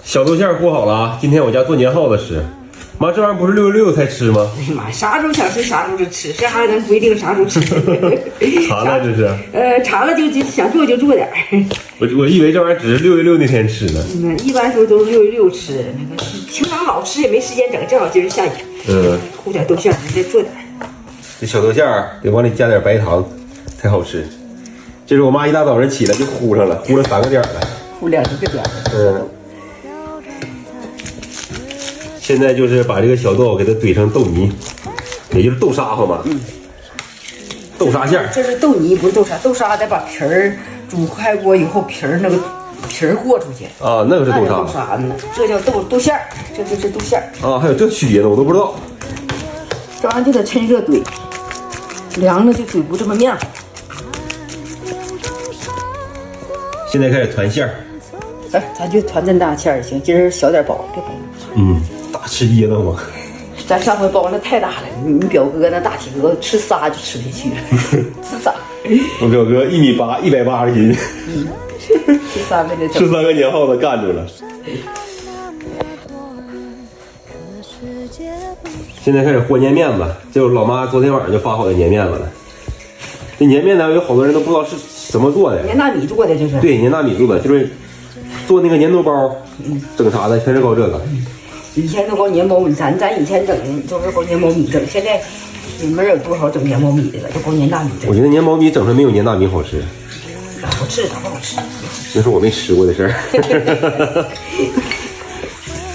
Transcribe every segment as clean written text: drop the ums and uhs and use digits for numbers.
小豆馅和好了啊！今天我家做年耗子吃。妈，这玩意儿不是666才吃吗？哎呀妈呀，啥时候想吃啥时候就吃，这还能规定啥时候吃？馋了这是？馋了就想做就做点儿。我以为这玩意儿只是616那天吃呢。一般时候都是616吃，那个平常老吃也没时间整，正好今儿下雨。糊点豆馅儿，再做点儿。这小豆馅儿得往里加点白糖才好吃。这是我妈一大早上起来就糊上了，糊了3个点了。糊2个点。现在就是把这个小豆给它怼成豆泥，也就是豆沙子嘛。豆沙馅儿。这是豆泥，不是豆沙。豆沙得把皮儿煮开锅以后，皮儿和出去。啊，那个是豆沙。豆沙呢，这叫豆馅儿，这就是豆馅儿。啊，还有这区别呢，我都不知道。这玩意儿就得趁热怼，凉了就怼不这么面。现在开始团馅儿。来，咱就团这么大馅儿行，今儿小点包，别包。大吃噎得慌。咱上回包那太大了，你表哥那大体格吃仨就吃不下去了，吃仨。我表哥1.8米，180斤。吃3个就吃3个年耗子干住了。现在开始和粘面子，就是老妈昨天晚上就发好的粘面子了。这粘面呢，有好多人都不知道是怎么做的。粘大米做的，这是。对，粘大米做的，就是做那个粘豆包，整啥的全是搞这个。以前都搞粘苞米，咱以前整都是搞粘苞米整，现在也没有多少整粘苞米的了，都搞粘大米整。我觉得粘苞米整出来没有粘大米好吃。好吃，咋不好吃？那是我没吃过的事儿。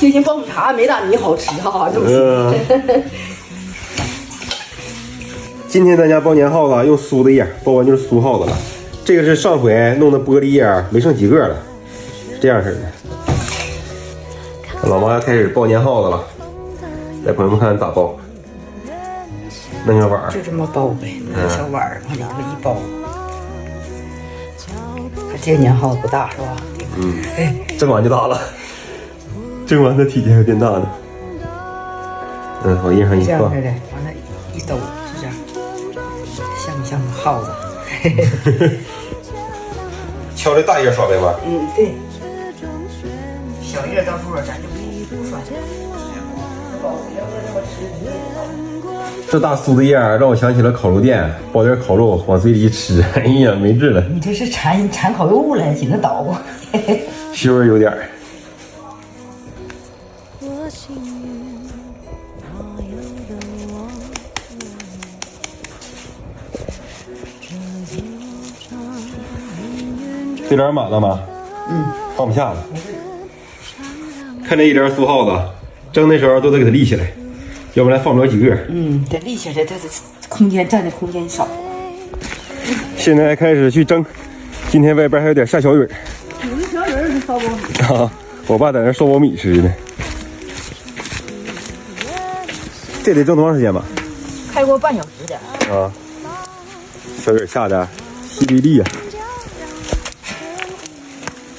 就像苞米碴没大米好吃哈，这么说。今天咱家包年耗子用酥的叶，包完就是酥耗子了。这个是上回弄的玻璃叶，没剩几个了，是这样式的。老妈要开始包年耗子了，带朋友们看咋包。弄个碗儿，就这么包呗，弄个小碗儿往里头一包。看这年耗子不大是吧？蒸完就大了，蒸完的体积还变大呢。往叶上一放，这样似的，往那一兜，是这样，像不像个耗子？敲这大叶刷呗吧。对。小叶到时候咱就不算。这大酥的叶让我想起了烤肉店，包点烤肉往嘴里一吃，哎呀，没治了。你这是馋烤肉了，紧着捣鼓。腥味有点儿。这点满了吗？放不下了。看这一帘酥耗子，蒸的时候都得给它立起来，要不然放不了几个。得立起来，它空间占的空间少。现在开始去蒸，今天外边还有点下小雨。有的小人是烧苞米啊，我爸在那烧苞米吃呢。这得蒸多长时间吧？开锅半小时的。啊，小雨下的淅沥沥呀。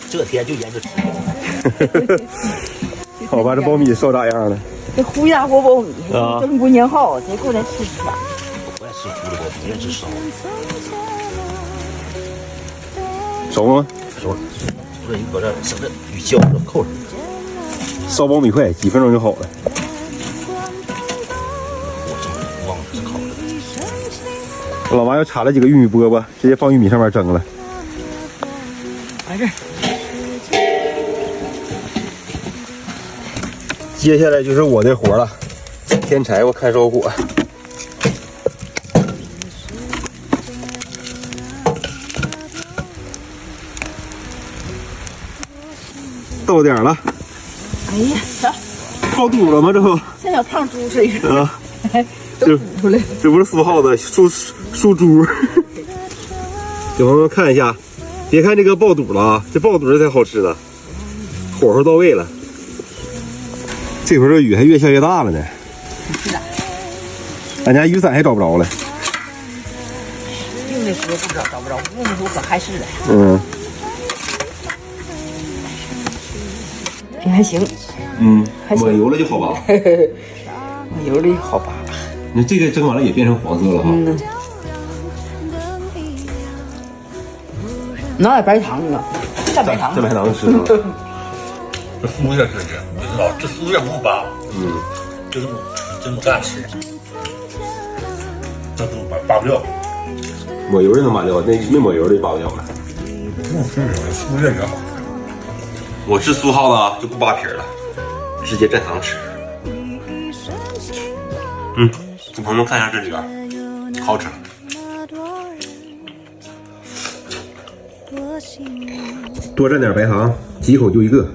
这天就研究吃。我把这苞米烧咋样了？这糊一大锅苞米，蒸锅年耗，得过来吃一下。我也吃糊的苞米，也吃烧。熟吗？熟。不是你搁这省着雨浇着扣上。烧苞米快，几分钟就好了。我蒸忘了是烤的。我老妈又插了几个玉米饽饽，直接放玉米上面蒸了。完事儿。接下来就是我的活了，添柴火看烧火。到点了。哎呀，瞧，爆肚了吗？这不像小胖猪似的。啊，都鼓出来。这不是酥耗子，酥猪。给朋友们看一下，别看这个爆肚了啊，这爆肚才好吃呢，火候到位了。这会儿这雨还越下越大了呢。是的。俺家雨伞还找不着了。用的时候不知道找不着，用的时候可碍事了。这还行。抹油了就好拔。抹油了好拔。那这个蒸完了也变成黄色了哈。拿点白糖啊，蘸白糖。蘸白糖吃吗？这酥也是这，不知道这酥也不拔，就是真不敢吃，这都拔不了。抹油的能拔掉，那没抹油的拔不掉了。是酥越好。我吃酥耗子就不扒皮了，直接蘸糖吃。给朋友们看一下这里边，好吃。多蘸点白糖，几口就一个。